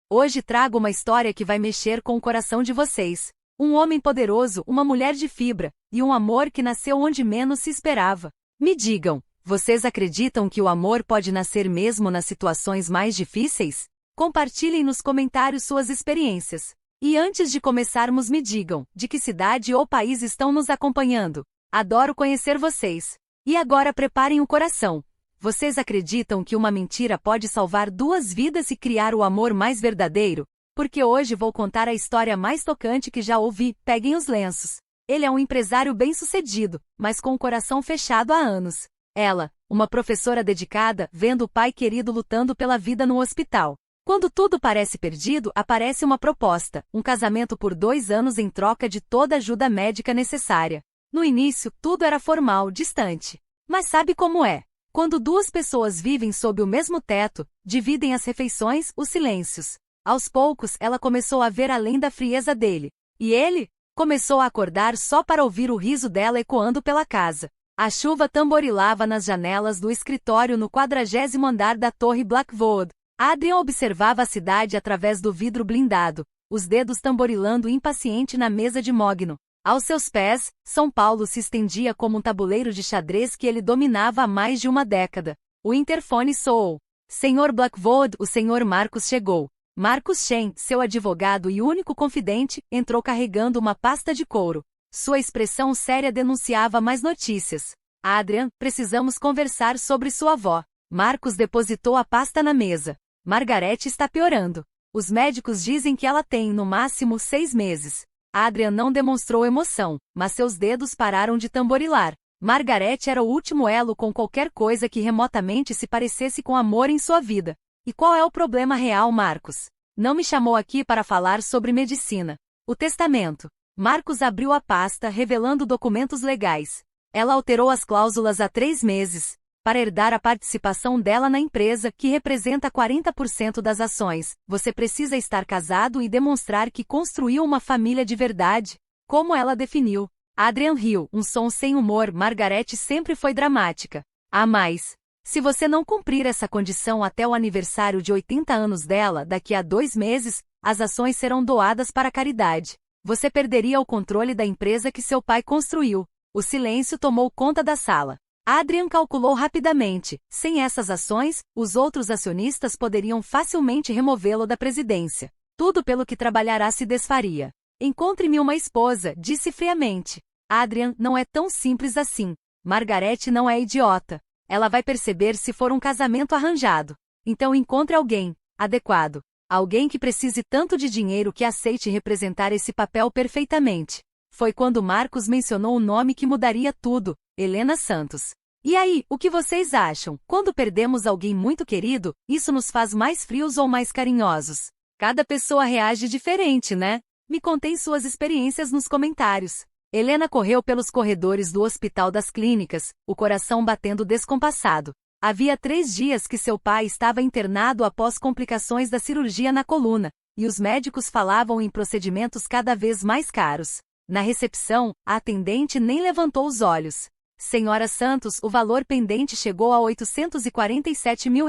Hoje trago uma história que vai mexer com o coração de vocês. Um homem poderoso, uma mulher de fibra, e um amor que nasceu onde menos se esperava. Me digam, vocês acreditam que o amor pode nascer mesmo nas situações mais difíceis? Compartilhem nos comentários suas experiências. E antes de começarmos, me digam, de que cidade ou país estão nos acompanhando? Adoro conhecer vocês. E agora preparem o coração. Vocês acreditam que uma mentira pode salvar duas vidas e criar o amor mais verdadeiro? Porque hoje vou contar a história mais tocante que já ouvi. Peguem os lenços. Ele é um empresário bem-sucedido, mas com o coração fechado há anos. Ela, uma professora dedicada, vendo o pai querido lutando pela vida no hospital. Quando tudo parece perdido, aparece uma proposta, um casamento por 2 anos em troca de toda a ajuda médica necessária. No início, tudo era formal, distante. Mas sabe como é? Quando duas pessoas vivem sob o mesmo teto, dividem as refeições, os silêncios. Aos poucos, ela começou a ver além da frieza dele. E ele? Começou a acordar só para ouvir o riso dela ecoando pela casa. A chuva tamborilava nas janelas do escritório no 40º andar da Torre Blackwood. Adrian observava a cidade através do vidro blindado, os dedos tamborilando impaciente na mesa de mogno. Aos seus pés, São Paulo se estendia como um tabuleiro de xadrez que ele dominava há mais de uma década. O interfone soou. Senhor Blackwood, o senhor Marcos chegou. Marcos Shen, seu advogado e único confidente, entrou carregando uma pasta de couro. Sua expressão séria denunciava mais notícias. Adrian, precisamos conversar sobre sua avó. Marcos depositou a pasta na mesa. Margarete está piorando. Os médicos dizem que ela tem, no máximo, 6 meses. Adrian não demonstrou emoção, mas seus dedos pararam de tamborilar. Margarete era o último elo com qualquer coisa que remotamente se parecesse com amor em sua vida. E qual é o problema real, Marcos? Não me chamou aqui para falar sobre medicina. O testamento. Marcos abriu a pasta, revelando documentos legais. Ela alterou as cláusulas há 3 meses. Para herdar a participação dela na empresa, que representa 40% das ações, você precisa estar casado e demonstrar que construiu uma família de verdade. Como ela definiu? Adrian riu, um som sem humor. Margarete sempre foi dramática. Há mais. Se você não cumprir essa condição até o aniversário de 80 anos dela, daqui a 2 meses, as ações serão doadas para a caridade. Você perderia o controle da empresa que seu pai construiu. O silêncio tomou conta da sala. Adrian calculou rapidamente. Sem essas ações, os outros acionistas poderiam facilmente removê-lo da presidência. Tudo pelo que trabalhará se desfaria. Encontre-me uma esposa, disse friamente. Adrian, não é tão simples assim. Margarete não é idiota. Ela vai perceber se for um casamento arranjado. Então encontre alguém adequado. Alguém que precise tanto de dinheiro que aceite representar esse papel perfeitamente. Foi quando Marcos mencionou o nome que mudaria tudo. Helena Santos. E aí, o que vocês acham? Quando perdemos alguém muito querido, isso nos faz mais frios ou mais carinhosos? Cada pessoa reage diferente, né? Me contem suas experiências nos comentários. Helena correu pelos corredores do Hospital das Clínicas, o coração batendo descompassado. Havia 3 dias que seu pai estava internado após complicações da cirurgia na coluna, e os médicos falavam em procedimentos cada vez mais caros. Na recepção, a atendente nem levantou os olhos. Senhora Santos, o valor pendente chegou a R$ 847 mil.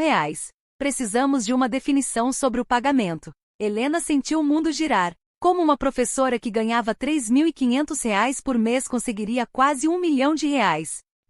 Precisamos de uma definição sobre o pagamento. Helena sentiu o mundo girar. Como uma professora que ganhava R$ 3.500 por mês conseguiria quase R$ 1 milhão?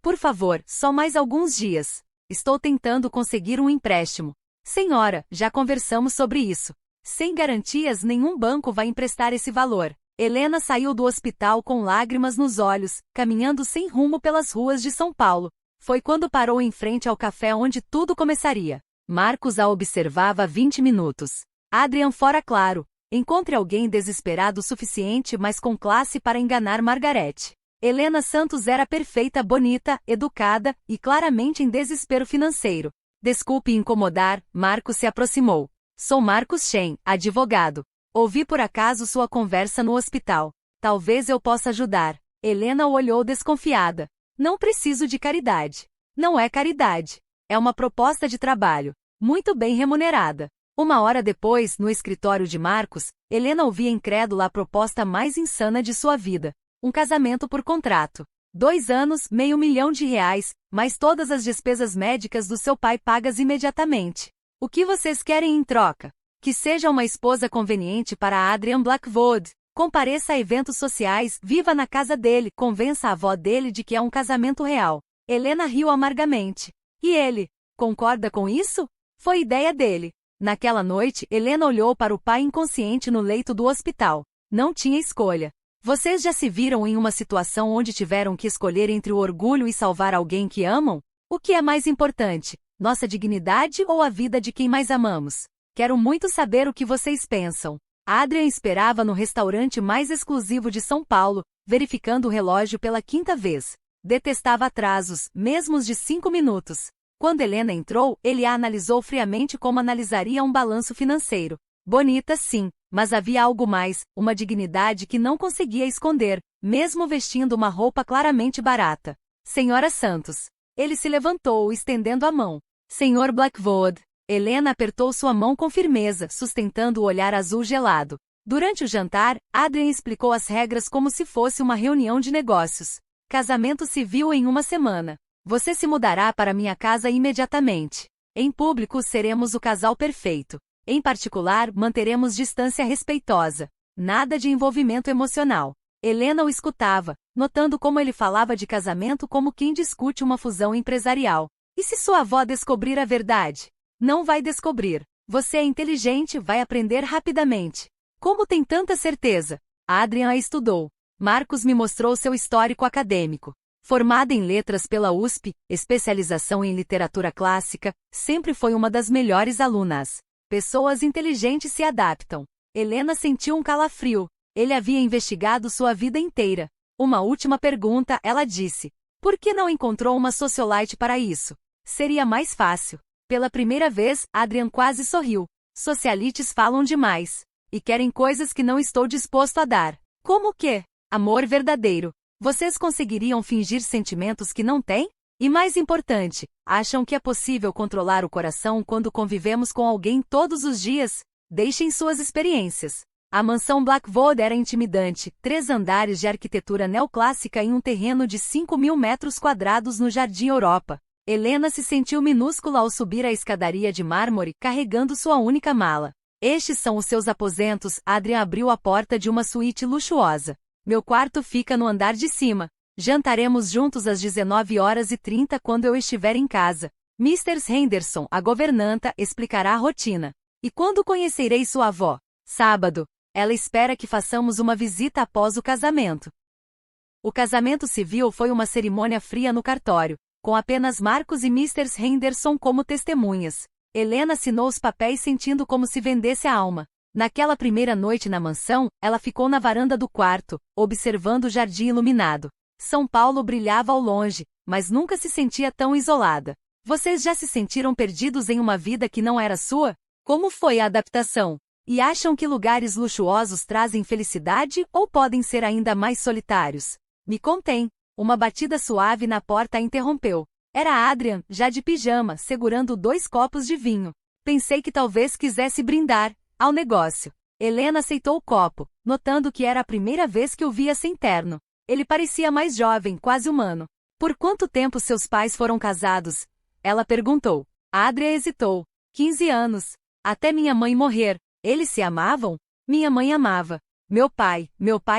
Por favor, só mais alguns dias. Estou tentando conseguir um empréstimo. Senhora, já conversamos sobre isso. Sem garantias, nenhum banco vai emprestar esse valor. Helena saiu do hospital com lágrimas nos olhos, caminhando sem rumo pelas ruas de São Paulo. Foi quando parou em frente ao café onde tudo começaria. Marcos a observava há 20 minutos. Adrian fora claro. Encontre alguém desesperado o suficiente, mas com classe para enganar Margarete. Helena Santos era perfeita, bonita, educada e claramente em desespero financeiro. Desculpe incomodar, Marcos se aproximou. Sou Marcos Shen, advogado. Ouvi por acaso sua conversa no hospital. Talvez eu possa ajudar. Helena o olhou desconfiada. Não preciso de caridade. Não é caridade. É uma proposta de trabalho. Muito bem remunerada. 1 hora depois, no escritório de Marcos, Helena ouvia incrédula a proposta mais insana de sua vida. Um casamento por contrato. 2 anos, R$ 500 mil, mais todas as despesas médicas do seu pai pagas imediatamente. O que vocês querem em troca? Que seja uma esposa conveniente para Adrian Blackwood. Compareça a eventos sociais, viva na casa dele, convença a avó dele de que é um casamento real. Helena riu amargamente. E ele? Concorda com isso? Foi ideia dele. Naquela noite, Helena olhou para o pai inconsciente no leito do hospital. Não tinha escolha. Vocês já se viram em uma situação onde tiveram que escolher entre o orgulho e salvar alguém que amam? O que é mais importante? Nossa dignidade ou a vida de quem mais amamos? Quero muito saber o que vocês pensam. Adrian esperava no restaurante mais exclusivo de São Paulo, verificando o relógio pela 5ª vez. Detestava atrasos, mesmo os de 5 minutos. Quando Helena entrou, ele a analisou friamente como analisaria um balanço financeiro. Bonita sim, mas havia algo mais, uma dignidade que não conseguia esconder, mesmo vestindo uma roupa claramente barata. Senhora Santos. Ele se levantou, estendendo a mão. Senhor Blackwood. Helena apertou sua mão com firmeza, sustentando o olhar azul gelado. Durante o jantar, Adrian explicou as regras como se fosse uma reunião de negócios. Casamento civil em 1 semana. Você se mudará para minha casa imediatamente. Em público seremos o casal perfeito. Em particular, manteremos distância respeitosa. Nada de envolvimento emocional. Helena o escutava, notando como ele falava de casamento como quem discute uma fusão empresarial. E se sua avó descobrir a verdade? Não vai descobrir. Você é inteligente, vai aprender rapidamente. Como tem tanta certeza? Adrian a estudou. Marcos me mostrou seu histórico acadêmico. Formada em letras pela USP, especialização em literatura clássica, sempre foi uma das melhores alunas. Pessoas inteligentes se adaptam. Helena sentiu um calafrio. Ele havia investigado sua vida inteira. Uma última pergunta, ela disse. Por que não encontrou uma socialite para isso? Seria mais fácil. Pela primeira vez, Adrian quase sorriu. Socialites falam demais. E querem coisas que não estou disposto a dar. Como o quê? Amor verdadeiro. Vocês conseguiriam fingir sentimentos que não têm? E mais importante, acham que é possível controlar o coração quando convivemos com alguém todos os dias? Deixem suas experiências. A mansão Blackwood era intimidante, 3 andares de arquitetura neoclássica em um terreno de 5.000 metros quadrados no Jardim Europa. Helena se sentiu minúscula ao subir a escadaria de mármore, carregando sua única mala. Estes são os seus aposentos. Adrian abriu a porta de uma suíte luxuosa. Meu quarto fica no andar de cima. Jantaremos juntos às 19h30 quando eu estiver em casa. Mr. Henderson, a governanta, explicará a rotina. E quando conhecerei sua avó? Sábado. Ela espera que façamos uma visita após o casamento. O casamento civil foi uma cerimônia fria no cartório, com apenas Marcos e Mr. Henderson como testemunhas. Helena assinou os papéis sentindo como se vendesse a alma. Naquela primeira noite na mansão, ela ficou na varanda do quarto, observando o jardim iluminado. São Paulo brilhava ao longe, mas nunca se sentia tão isolada. Vocês já se sentiram perdidos em uma vida que não era sua? Como foi a adaptação? E acham que lugares luxuosos trazem felicidade ou podem ser ainda mais solitários? Me contém. Uma batida suave na porta a interrompeu. Era Adrian, já de pijama, segurando 2 copos de vinho. Pensei que talvez quisesse brindar ao negócio. Helena aceitou o copo, notando que era a primeira vez que o via sem terno. Ele parecia mais jovem, quase humano. Por quanto tempo seus pais foram casados? Ela perguntou. Adrian hesitou. 15 anos. Até minha mãe morrer. Eles se amavam? Minha mãe amava. Meu pai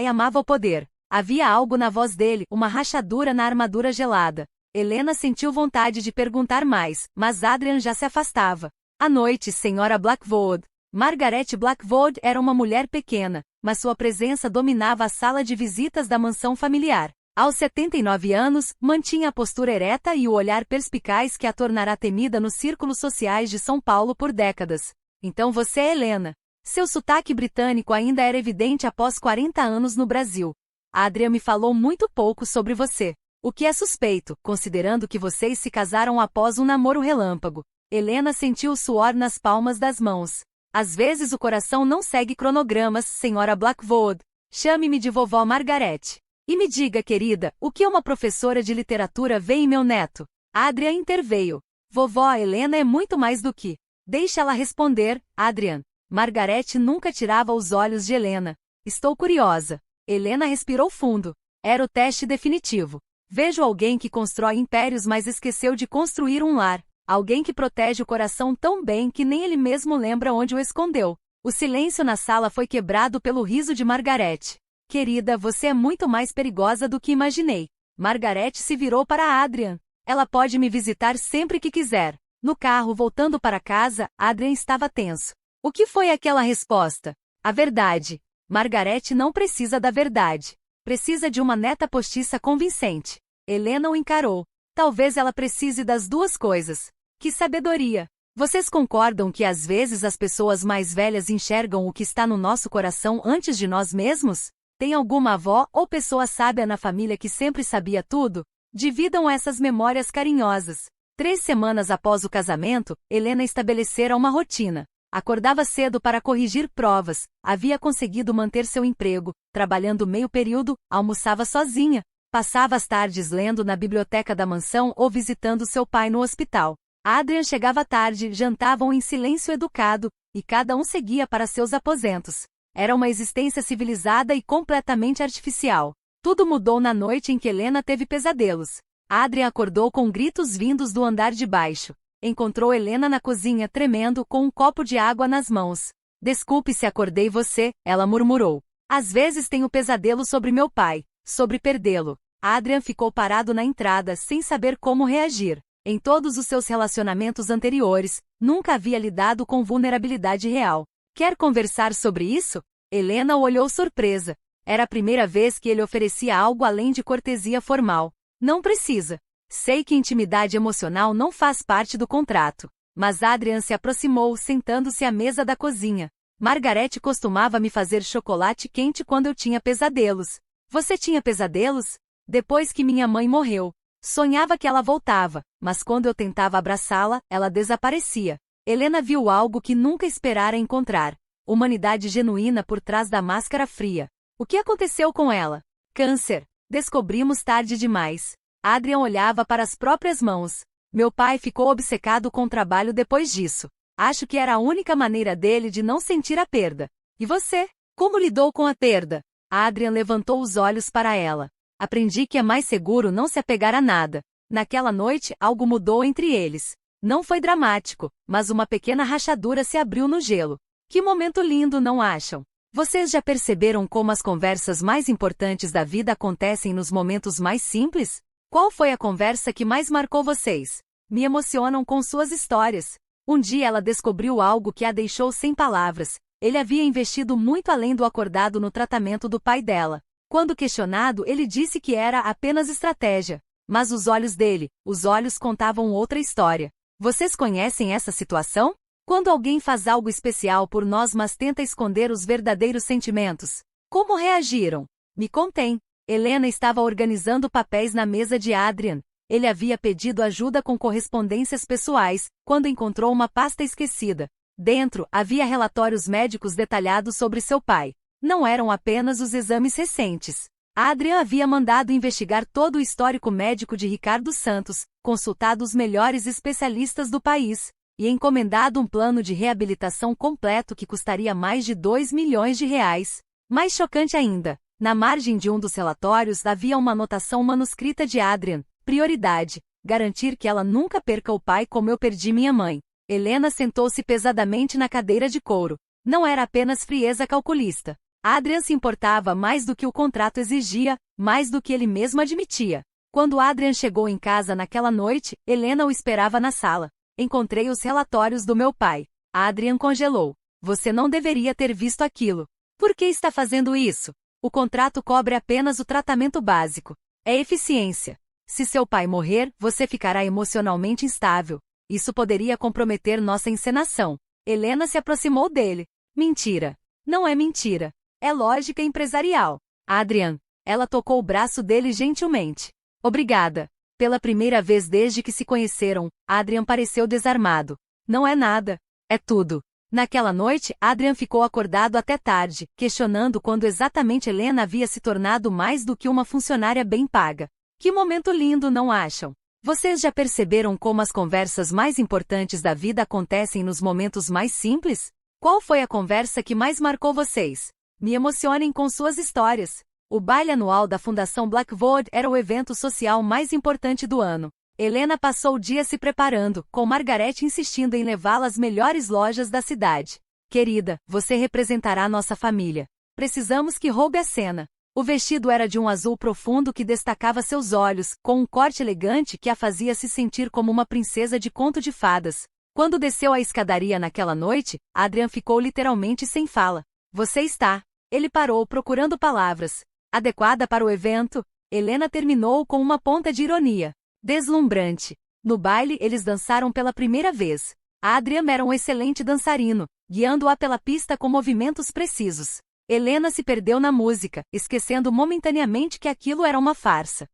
amava o poder. Havia algo na voz dele, uma rachadura na armadura gelada. Helena sentiu vontade de perguntar mais, mas Adrian já se afastava. À noite, senhora Blackwood. Margaret Blackwood era uma mulher pequena, mas sua presença dominava a sala de visitas da mansão familiar. Aos 79 anos, mantinha a postura ereta e o olhar perspicaz que a tornará temida nos círculos sociais de São Paulo por décadas. Então você é Helena. Seu sotaque britânico ainda era evidente após 40 anos no Brasil. Adrian me falou muito pouco sobre você. O que é suspeito, considerando que vocês se casaram após um namoro relâmpago. Helena sentiu o suor nas palmas das mãos. Às vezes o coração não segue cronogramas, senhora Blackwood. Chame-me de vovó Margaret. E me diga, querida, o que uma professora de literatura vê em meu neto? Adrian interveio. Vovó Helena é muito mais do que... Deixa ela responder, Adrian. Margaret nunca tirava os olhos de Helena. Estou curiosa. Helena respirou fundo. Era o teste definitivo. Vejo alguém que constrói impérios mas esqueceu de construir um lar. Alguém que protege o coração tão bem que nem ele mesmo lembra onde o escondeu. O silêncio na sala foi quebrado pelo riso de Margaret. Querida, você é muito mais perigosa do que imaginei. Margaret se virou para Adrian. Ela pode me visitar sempre que quiser. No carro, voltando para casa, Adrian estava tenso. O que foi aquela resposta? A verdade. Margaret não precisa da verdade. Precisa de uma neta postiça convincente. Helena o encarou. Talvez ela precise das duas coisas. Que sabedoria! Vocês concordam que às vezes as pessoas mais velhas enxergam o que está no nosso coração antes de nós mesmos? Tem alguma avó ou pessoa sábia na família que sempre sabia tudo? Dividam essas memórias carinhosas. 3 semanas após o casamento, Helena estabelecera uma rotina. Acordava cedo para corrigir provas, havia conseguido manter seu emprego, trabalhando meio período, almoçava sozinha, passava as tardes lendo na biblioteca da mansão ou visitando seu pai no hospital. Adrian chegava tarde, jantavam em silêncio educado, e cada um seguia para seus aposentos. Era uma existência civilizada e completamente artificial. Tudo mudou na noite em que Helena teve pesadelos. Adrian acordou com gritos vindos do andar de baixo. Encontrou Helena na cozinha tremendo com um copo de água nas mãos. Desculpe se acordei você, ela murmurou. Às vezes tenho pesadelo sobre meu pai, sobre perdê-lo. Adrian ficou parado na entrada sem saber como reagir. Em todos os seus relacionamentos anteriores, nunca havia lidado com vulnerabilidade real. Quer conversar sobre isso? Helena o olhou surpresa. Era a primeira vez que ele oferecia algo além de cortesia formal. Não precisa. Sei que intimidade emocional não faz parte do contrato. Mas Adrian se aproximou, sentando-se à mesa da cozinha. Margaret costumava me fazer chocolate quente quando eu tinha pesadelos. Você tinha pesadelos? Depois que minha mãe morreu. Sonhava que ela voltava, mas quando eu tentava abraçá-la, ela desaparecia. Helena viu algo que nunca esperara encontrar. Humanidade genuína por trás da máscara fria. O que aconteceu com ela? Câncer. Descobrimos tarde demais. Adrian olhava para as próprias mãos. Meu pai ficou obcecado com o trabalho depois disso. Acho que era a única maneira dele de não sentir a perda. E você? Como lidou com a perda? Adrian levantou os olhos para ela. Aprendi que é mais seguro não se apegar a nada. Naquela noite, algo mudou entre eles. Não foi dramático, mas uma pequena rachadura se abriu no gelo. Que momento lindo, não acham? Vocês já perceberam como as conversas mais importantes da vida acontecem nos momentos mais simples? Qual foi a conversa que mais marcou vocês? Me emocionam com suas histórias. Um dia ela descobriu algo que a deixou sem palavras. Ele havia investido muito além do acordado no tratamento do pai dela. Quando questionado, ele disse que era apenas estratégia. Mas os olhos dele, os olhos contavam outra história. Vocês conhecem essa situação? Quando alguém faz algo especial por nós mas tenta esconder os verdadeiros sentimentos. Como reagiram? Me contem. Helena estava organizando papéis na mesa de Adrian. Ele havia pedido ajuda com correspondências pessoais, quando encontrou uma pasta esquecida. Dentro, havia relatórios médicos detalhados sobre seu pai. Não eram apenas os exames recentes. Adrian havia mandado investigar todo o histórico médico de Ricardo Santos, consultado os melhores especialistas do país, e encomendado um plano de reabilitação completo que custaria mais de 2 milhões de reais. Mais chocante ainda, na margem de um dos relatórios havia uma anotação manuscrita de Adrian. Prioridade: garantir que ela nunca perca o pai como eu perdi minha mãe. Helena sentou-se pesadamente na cadeira de couro. Não era apenas frieza calculista. Adrian se importava mais do que o contrato exigia, mais do que ele mesmo admitia. Quando Adrian chegou em casa naquela noite, Helena o esperava na sala. Encontrei os relatórios do meu pai. Adrian congelou. Você não deveria ter visto aquilo. Por que está fazendo isso? O contrato cobre apenas o tratamento básico. É eficiência. Se seu pai morrer, você ficará emocionalmente instável. Isso poderia comprometer nossa encenação. Helena se aproximou dele. Mentira. Não é mentira. É lógica empresarial. Adrian. Ela tocou o braço dele gentilmente. Obrigada. Pela primeira vez desde que se conheceram, Adrian pareceu desarmado. Não é nada. É tudo. Naquela noite, Adrian ficou acordado até tarde, questionando quando exatamente Helena havia se tornado mais do que uma funcionária bem paga. Que momento lindo, não acham? Vocês já perceberam como as conversas mais importantes da vida acontecem nos momentos mais simples? Qual foi a conversa que mais marcou vocês? Me emocionem com suas histórias. O baile anual da Fundação Blackwood era o evento social mais importante do ano. Helena passou o dia se preparando, com Margareth insistindo em levá-la às melhores lojas da cidade. Querida, você representará nossa família. Precisamos que roube a cena. O vestido era de um azul profundo que destacava seus olhos, com um corte elegante que a fazia se sentir como uma princesa de conto de fadas. Quando desceu a escadaria naquela noite, Adrian ficou literalmente sem fala. Você está. Ele parou procurando palavras. Adequada para o evento? Helena terminou com uma ponta de ironia. Deslumbrante. No baile eles dançaram pela primeira vez. Adrian era um excelente dançarino, guiando-a pela pista com movimentos precisos. Helena se perdeu na música, esquecendo momentaneamente que aquilo era uma farsa.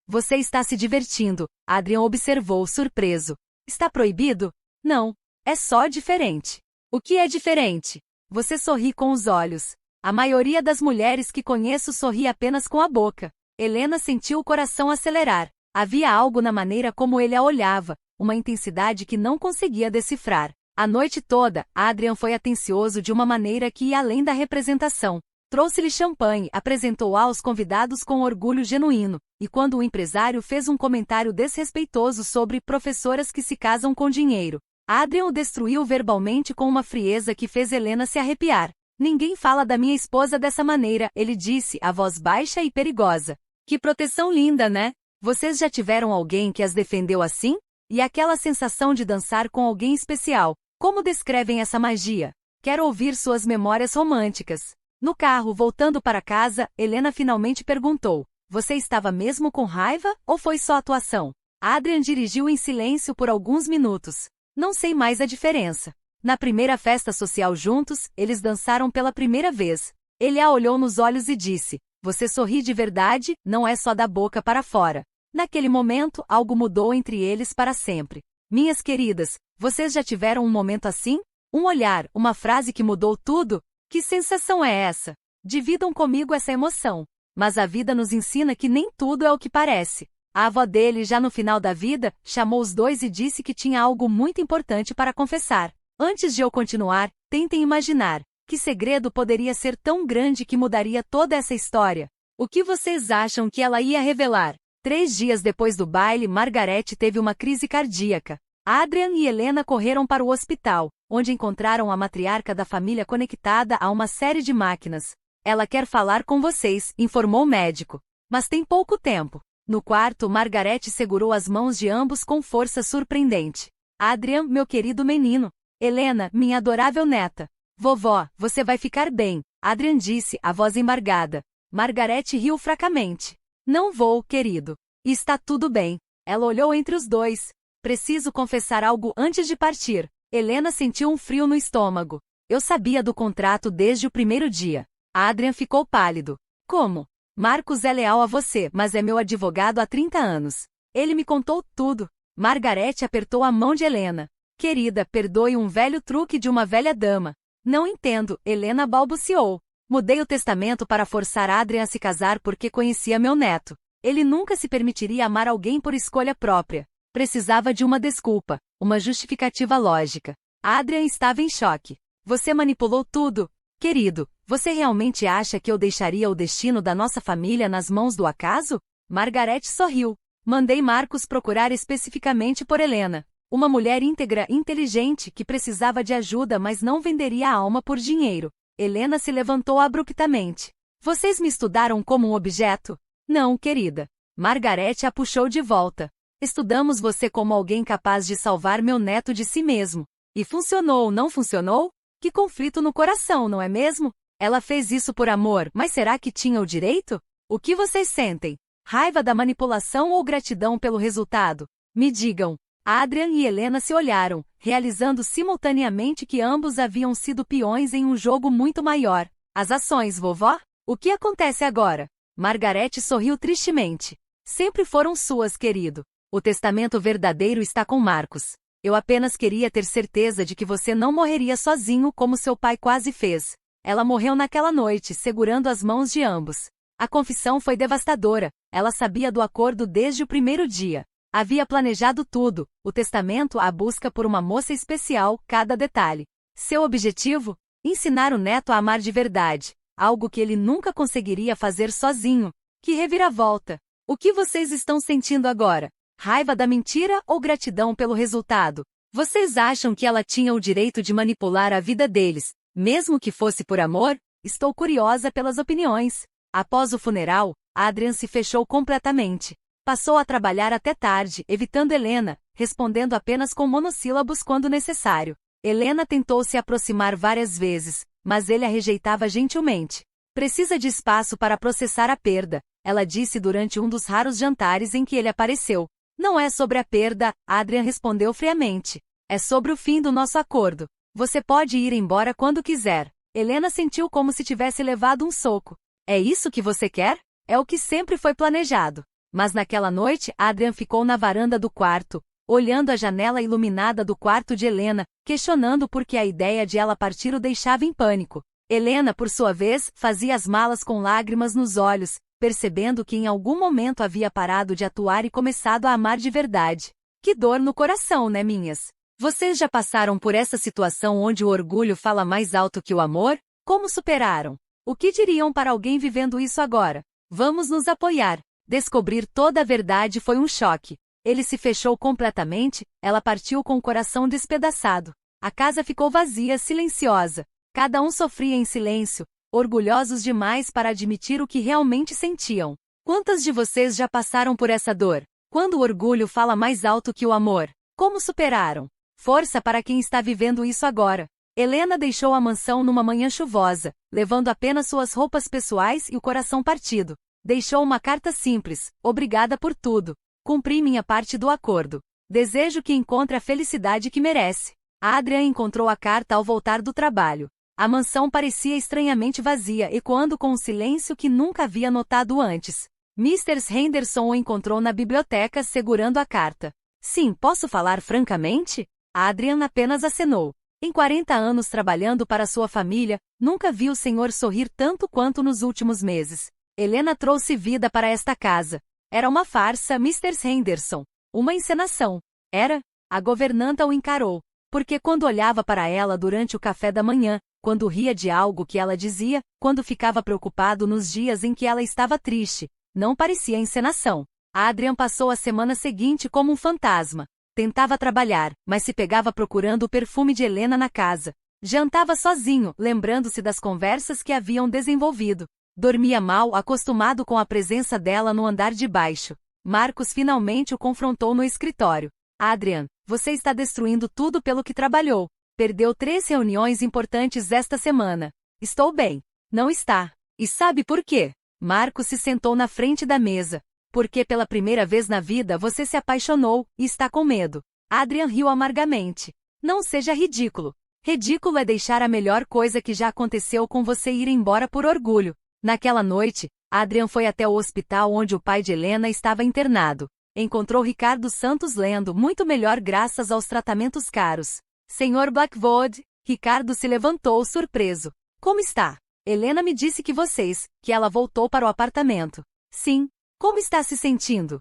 Você está se divertindo, Adrian observou surpreso. Está proibido? Não. É só diferente. O que é diferente? Você sorri com os olhos. A maioria das mulheres que conheço sorri apenas com a boca. Helena sentiu o coração acelerar. Havia algo na maneira como ele a olhava, uma intensidade que não conseguia decifrar. A noite toda, Adrian foi atencioso de uma maneira que ia além da representação. Trouxe-lhe champanhe, apresentou-a aos convidados com orgulho genuíno, e quando o empresário fez um comentário desrespeitoso sobre professoras que se casam com dinheiro, Adrian o destruiu verbalmente com uma frieza que fez Helena se arrepiar. Ninguém fala da minha esposa dessa maneira, ele disse, a voz baixa e perigosa. Que proteção linda, né? Vocês já tiveram alguém que as defendeu assim? E aquela sensação de dançar com alguém especial, como descrevem essa magia? Quero ouvir suas memórias românticas. No carro, voltando para casa, Helena finalmente perguntou, você estava mesmo com raiva, ou foi só atuação? Adrian dirigiu em silêncio por alguns minutos. Não sei mais a diferença. Na primeira festa social juntos, eles dançaram pela primeira vez. Ele a olhou nos olhos e disse, você sorri de verdade, não é só da boca para fora. Naquele momento, algo mudou entre eles para sempre. Minhas queridas, vocês já tiveram um momento assim? Um olhar, uma frase que mudou tudo? Que sensação é essa? Dividam comigo essa emoção. Mas a vida nos ensina que nem tudo é o que parece. A avó dele, já no final da vida, chamou os dois e disse que tinha algo muito importante para confessar. Antes de eu continuar, tentem imaginar. Que segredo poderia ser tão grande que mudaria toda essa história? O que vocês acham que ela ia revelar? 3 dias depois do baile, Margareth teve uma crise cardíaca. Adrian e Helena correram para o hospital, onde encontraram a matriarca da família conectada a uma série de máquinas. Ela quer falar com vocês, informou o médico. Mas tem pouco tempo. No quarto, Margareth segurou as mãos de ambos com força surpreendente. Adrian, meu querido menino. Helena, minha adorável neta. Vovó, você vai ficar bem, Adrian disse, a voz embargada. Margareth riu fracamente. Não vou, querido. Está tudo bem. Ela olhou entre os dois. Preciso confessar algo antes de partir. Helena sentiu um frio no estômago. Eu sabia do contrato desde o primeiro dia. Adrian ficou pálido. Como? Marcos é leal a você, mas é meu advogado há 30 anos. Ele me contou tudo. Margareth apertou a mão de Helena. Querida, perdoe um velho truque de uma velha dama. Não entendo, Helena balbuciou. Mudei o testamento para forçar Adrian a se casar porque conhecia meu neto. Ele nunca se permitiria amar alguém por escolha própria. Precisava de uma desculpa, uma justificativa lógica. Adrian estava em choque. Você manipulou tudo? Querido, você realmente acha que eu deixaria o destino da nossa família nas mãos do acaso? Margareth sorriu. Mandei Marcos procurar especificamente por Helena. Uma mulher íntegra, inteligente, que precisava de ajuda mas não venderia a alma por dinheiro. Helena se levantou abruptamente. Vocês me estudaram como um objeto? Não, querida. Margareth a puxou de volta. Estudamos você como alguém capaz de salvar meu neto de si mesmo. E funcionou, não funcionou? Que conflito no coração, não é mesmo? Ela fez isso por amor, mas será que tinha o direito? O que vocês sentem? Raiva da manipulação ou gratidão pelo resultado? Me digam. Adrian e Helena se olharam, realizando simultaneamente que ambos haviam sido peões em um jogo muito maior. As ações, vovó? O que acontece agora? Margareth sorriu tristemente. Sempre foram suas, querido. O testamento verdadeiro está com Marcos. Eu apenas queria ter certeza de que você não morreria sozinho como seu pai quase fez. Ela morreu naquela noite, segurando as mãos de ambos. A confissão foi devastadora. Ela sabia do acordo desde o primeiro dia. Havia planejado tudo, o testamento, a busca por uma moça especial, cada detalhe. Seu objetivo? Ensinar o neto a amar de verdade, algo que ele nunca conseguiria fazer sozinho. Que reviravolta! O que vocês estão sentindo agora? Raiva da mentira ou gratidão pelo resultado? Vocês acham que ela tinha o direito de manipular a vida deles, mesmo que fosse por amor? Estou curiosa pelas opiniões. Após o funeral, Adrian se fechou completamente. Passou a trabalhar até tarde, evitando Helena, respondendo apenas com monossílabos quando necessário. Helena tentou se aproximar várias vezes, mas ele a rejeitava gentilmente. Precisa de espaço para processar a perda, ela disse durante um dos raros jantares em que ele apareceu. Não é sobre a perda, Adrian respondeu friamente. É sobre o fim do nosso acordo. Você pode ir embora quando quiser. Helena sentiu como se tivesse levado um soco. É isso que você quer? É o que sempre foi planejado. Mas naquela noite, Adrian ficou na varanda do quarto, olhando a janela iluminada do quarto de Helena, questionando por que a ideia de ela partir o deixava em pânico. Helena, por sua vez, fazia as malas com lágrimas nos olhos, percebendo que em algum momento havia parado de atuar e começado a amar de verdade. Que dor no coração, né, minhas? Vocês já passaram por essa situação onde o orgulho fala mais alto que o amor? Como superaram? O que diriam para alguém vivendo isso agora? Vamos nos apoiar. Descobrir toda a verdade foi um choque. Ele se fechou completamente, ela partiu com o coração despedaçado. A casa ficou vazia, silenciosa. Cada um sofria em silêncio, orgulhosos demais para admitir o que realmente sentiam. Quantas de vocês já passaram por essa dor? Quando o orgulho fala mais alto que o amor? Como superaram? Força para quem está vivendo isso agora. Helena deixou a mansão numa manhã chuvosa, levando apenas suas roupas pessoais e o coração partido. Deixou uma carta simples: obrigada por tudo. Cumpri minha parte do acordo. Desejo que encontre a felicidade que merece. Adrian encontrou a carta ao voltar do trabalho. A mansão parecia estranhamente vazia, ecoando com um silêncio que nunca havia notado antes. Mr. Henderson o encontrou na biblioteca segurando a carta. Sim, posso falar francamente? Adrian apenas acenou. Em 40 anos trabalhando para sua família, nunca vi o senhor sorrir tanto quanto nos últimos meses. Helena trouxe vida para esta casa. Era uma farsa, Mr. Henderson. Uma encenação. Era? A governanta o encarou. Porque quando olhava para ela durante o café da manhã, quando ria de algo que ela dizia, quando ficava preocupado nos dias em que ela estava triste, não parecia encenação. Adrian passou a semana seguinte como um fantasma. Tentava trabalhar, mas se pegava procurando o perfume de Helena na casa. Jantava sozinho, lembrando-se das conversas que haviam desenvolvido. Dormia mal, acostumado com a presença dela no andar de baixo. Marcos finalmente o confrontou no escritório. Adrian, você está destruindo tudo pelo que trabalhou. Perdeu 3 reuniões importantes esta semana. Estou bem. Não está. E sabe por quê? Marcos se sentou na frente da mesa. Porque pela primeira vez na vida você se apaixonou, e está com medo. Adrian riu amargamente. Não seja ridículo. Ridículo é deixar a melhor coisa que já aconteceu com você ir embora por orgulho. Naquela noite, Adrian foi até o hospital onde o pai de Helena estava internado. Encontrou Ricardo Santos lendo muito melhor graças aos tratamentos caros. Senhor Blackwood, Ricardo se levantou surpreso. Como está? Helena me disse que ela voltou para o apartamento. Sim. Como está se sentindo?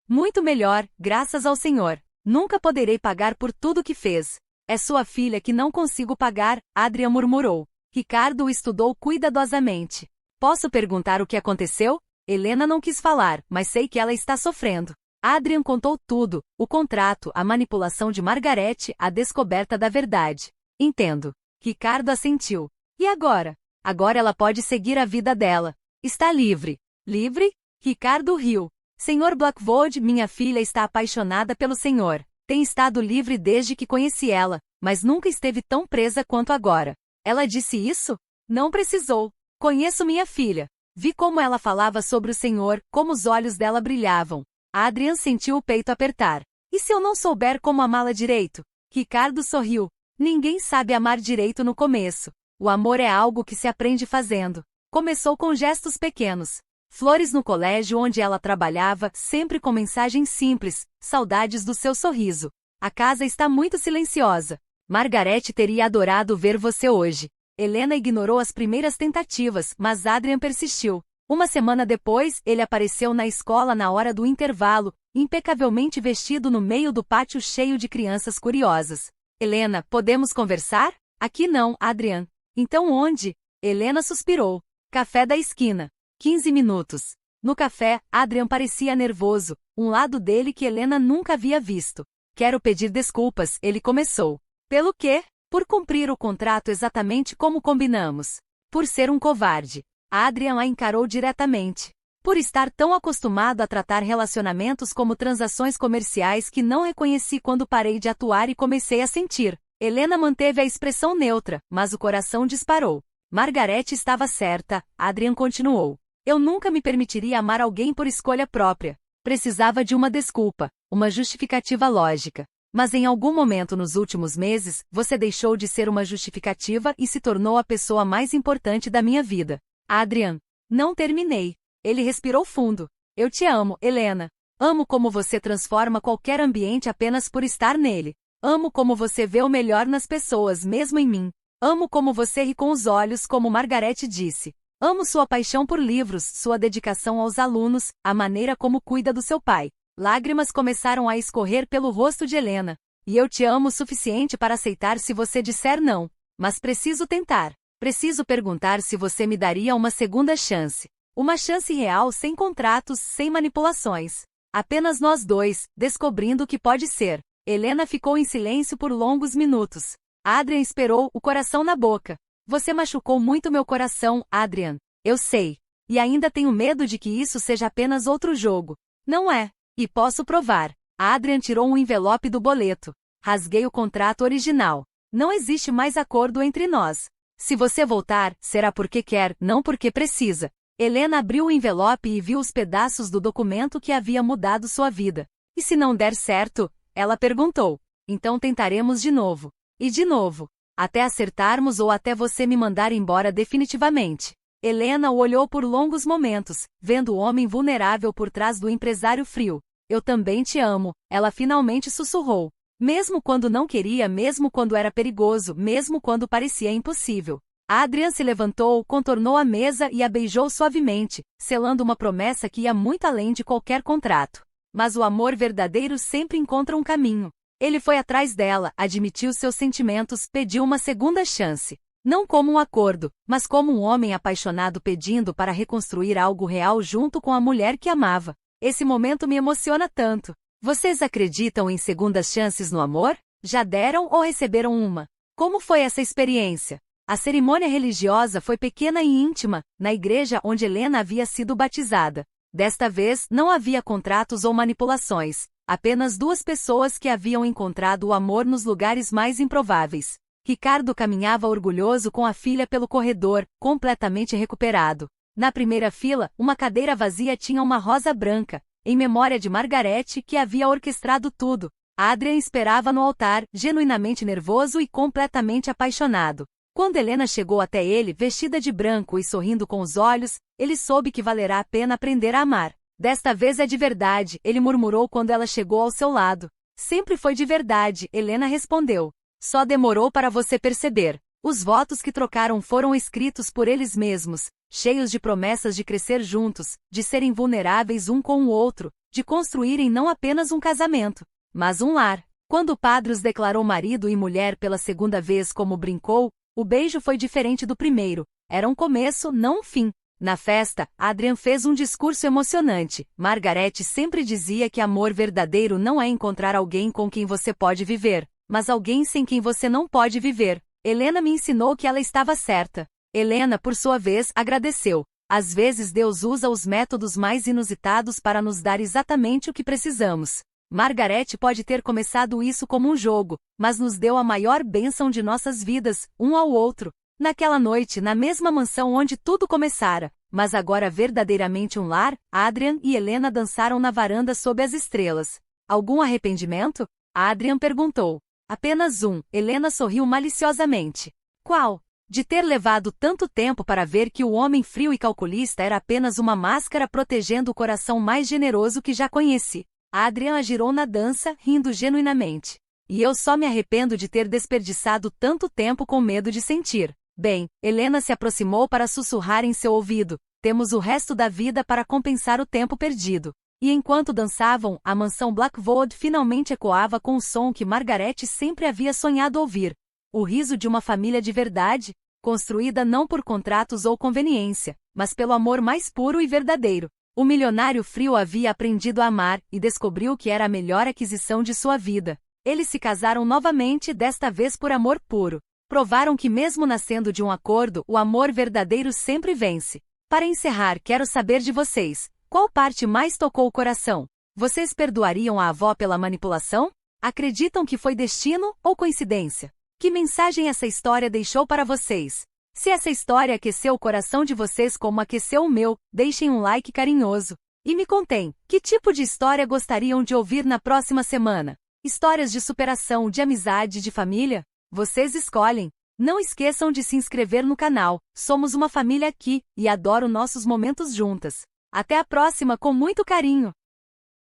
Muito melhor, graças ao Senhor. Nunca poderei pagar por tudo que fez. É sua filha que não consigo pagar, Adrian murmurou. Ricardo o estudou cuidadosamente. Posso perguntar o que aconteceu? Helena não quis falar, mas sei que ela está sofrendo. Adrian contou tudo, o contrato, a manipulação de Margarete, a descoberta da verdade. Entendo. Ricardo assentiu. E agora? Agora ela pode seguir a vida dela. Está livre. Livre? Ricardo riu. Senhor Blackwood, minha filha está apaixonada pelo senhor. Tem estado livre desde que conheci ela, mas nunca esteve tão presa quanto agora. Ela disse isso? Não precisou. Conheço minha filha. Vi como ela falava sobre o senhor, como os olhos dela brilhavam. Adrian sentiu o peito apertar. E se eu não souber como amá-la direito? Ricardo sorriu. Ninguém sabe amar direito no começo. O amor é algo que se aprende fazendo. Começou com gestos pequenos. Flores no colégio onde ela trabalhava, sempre com mensagens simples, saudades do seu sorriso. A casa está muito silenciosa. Margarete teria adorado ver você hoje. Helena ignorou as primeiras tentativas, mas Adrian persistiu. Uma semana depois, ele apareceu na escola na hora do intervalo, impecavelmente vestido no meio do pátio cheio de crianças curiosas. Helena, podemos conversar? Aqui não, Adrian. Então onde? Helena suspirou. Café da esquina. 15 minutos. No café, Adrian parecia nervoso, um lado dele que Helena nunca havia visto. Quero pedir desculpas, ele começou. Pelo quê? Por cumprir o contrato exatamente como combinamos. Por ser um covarde. Adrian a encarou diretamente. Por estar tão acostumado a tratar relacionamentos como transações comerciais que não reconheci quando parei de atuar e comecei a sentir. Helena manteve a expressão neutra, mas o coração disparou. Margaret estava certa, Adrian continuou. Eu nunca me permitiria amar alguém por escolha própria. Precisava de uma desculpa, uma justificativa lógica. Mas em algum momento nos últimos meses, você deixou de ser uma justificativa e se tornou a pessoa mais importante da minha vida. Adrian. Não terminei. Ele respirou fundo. Eu te amo, Helena. Amo como você transforma qualquer ambiente apenas por estar nele. Amo como você vê o melhor nas pessoas, mesmo em mim. Amo como você ri com os olhos, como Margaret disse. Amo sua paixão por livros, sua dedicação aos alunos, a maneira como cuida do seu pai. Lágrimas começaram a escorrer pelo rosto de Helena. E eu te amo o suficiente para aceitar se você disser não. Mas preciso tentar. Preciso perguntar se você me daria uma segunda chance. Uma chance real sem contratos, sem manipulações. Apenas nós dois, descobrindo o que pode ser. Helena ficou em silêncio por longos minutos. Adrian esperou, o coração na boca. Você machucou muito meu coração, Adrian. Eu sei. E ainda tenho medo de que isso seja apenas outro jogo. Não é. E posso provar. Adrian tirou um envelope do boleto. Rasguei o contrato original. Não existe mais acordo entre nós. Se você voltar, será porque quer, não porque precisa. Helena abriu o envelope e viu os pedaços do documento que havia mudado sua vida. E se não der certo? Ela perguntou. Então tentaremos de novo. E de novo. Até acertarmos ou até você me mandar embora definitivamente. Helena o olhou por longos momentos, vendo o homem vulnerável por trás do empresário frio. Eu também te amo, ela finalmente sussurrou. Mesmo quando não queria, mesmo quando era perigoso, mesmo quando parecia impossível. Adrian se levantou, contornou a mesa e a beijou suavemente, selando uma promessa que ia muito além de qualquer contrato. Mas o amor verdadeiro sempre encontra um caminho. Ele foi atrás dela, admitiu seus sentimentos, pediu uma segunda chance. Não como um acordo, mas como um homem apaixonado pedindo para reconstruir algo real junto com a mulher que amava. Esse momento me emociona tanto. Vocês acreditam em segundas chances no amor? Já deram ou receberam uma? Como foi essa experiência? A cerimônia religiosa foi pequena e íntima, na igreja onde Helena havia sido batizada. Desta vez, não havia contratos ou manipulações. Apenas duas pessoas que haviam encontrado o amor nos lugares mais improváveis. Ricardo caminhava orgulhoso com a filha pelo corredor, completamente recuperado. Na primeira fila, uma cadeira vazia tinha uma rosa branca, em memória de Margaret, que havia orquestrado tudo. Adrian esperava no altar, genuinamente nervoso e completamente apaixonado. Quando Helena chegou até ele, vestida de branco e sorrindo com os olhos, ele soube que valerá a pena aprender a amar. Desta vez é de verdade, ele murmurou quando ela chegou ao seu lado. Sempre foi de verdade, Helena respondeu. Só demorou para você perceber. Os votos que trocaram foram escritos por eles mesmos, cheios de promessas de crescer juntos, de serem vulneráveis um com o outro, de construírem não apenas um casamento, mas um lar. Quando o padre os declarou marido e mulher pela segunda vez como brincou, o beijo foi diferente do primeiro. Era um começo, não um fim. Na festa, Adrian fez um discurso emocionante. Margaret sempre dizia que amor verdadeiro não é encontrar alguém com quem você pode viver, mas alguém sem quem você não pode viver. Helena me ensinou que ela estava certa. Helena, por sua vez, agradeceu. Às vezes Deus usa os métodos mais inusitados para nos dar exatamente o que precisamos. Margaret pode ter começado isso como um jogo, mas nos deu a maior bênção de nossas vidas, um ao outro. Naquela noite, na mesma mansão onde tudo começara, mas agora verdadeiramente um lar, Adrian e Helena dançaram na varanda sob as estrelas. Algum arrependimento? Adrian perguntou. Apenas um, Helena sorriu maliciosamente. Qual? De ter levado tanto tempo para ver que o homem frio e calculista era apenas uma máscara protegendo o coração mais generoso que já conheci. Adrian a girou na dança, rindo genuinamente. E eu só me arrependo de ter desperdiçado tanto tempo com medo de sentir. Bem, Helena se aproximou para sussurrar em seu ouvido. Temos o resto da vida para compensar o tempo perdido. E enquanto dançavam, a mansão Blackwood finalmente ecoava com o som que Margaret sempre havia sonhado ouvir. O riso de uma família de verdade, construída não por contratos ou conveniência, mas pelo amor mais puro e verdadeiro. O milionário frio havia aprendido a amar e descobriu que era a melhor aquisição de sua vida. Eles se casaram novamente, desta vez por amor puro. Provaram que mesmo nascendo de um acordo, o amor verdadeiro sempre vence. Para encerrar, quero saber de vocês, qual parte mais tocou o coração? Vocês perdoariam a avó pela manipulação? Acreditam que foi destino ou coincidência? Que mensagem essa história deixou para vocês? Se essa história aqueceu o coração de vocês como aqueceu o meu, deixem um like carinhoso. E me contem, que tipo de história gostariam de ouvir na próxima semana? Histórias de superação, de amizade, de família? Vocês escolhem. Não esqueçam de se inscrever no canal. Somos uma família aqui, e adoro nossos momentos juntas. Até a próxima com muito carinho!